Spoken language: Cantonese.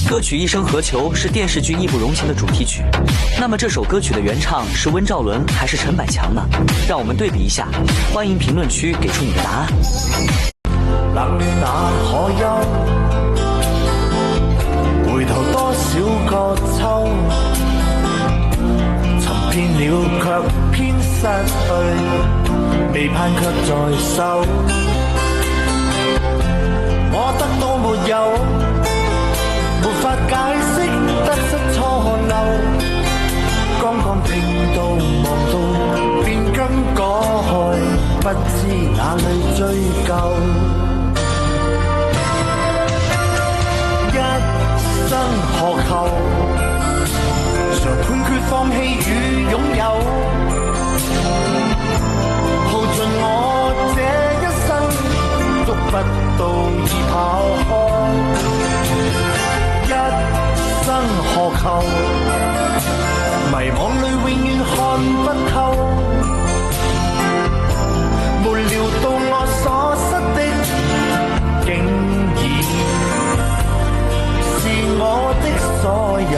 歌曲《一生何求》是电视剧《义不容情》的主题曲。那么这首歌曲的原唱是温兆伦还是陈百强呢？让我们对比一下，欢迎评论区给出你的答案。冷暖哪可休？回頭多少個秋，尋遍了卻偏失去，未盼卻在收。我得到沒有？沒法解釋得失錯漏，剛剛聽到望到便更改，不知哪裏追究。一生何求？常判決放棄與擁有，耗盡我這一生，捉不到已跑開。一生何求？迷惘裏永遠看不透，沒料到我所失的，竟然是我的所有。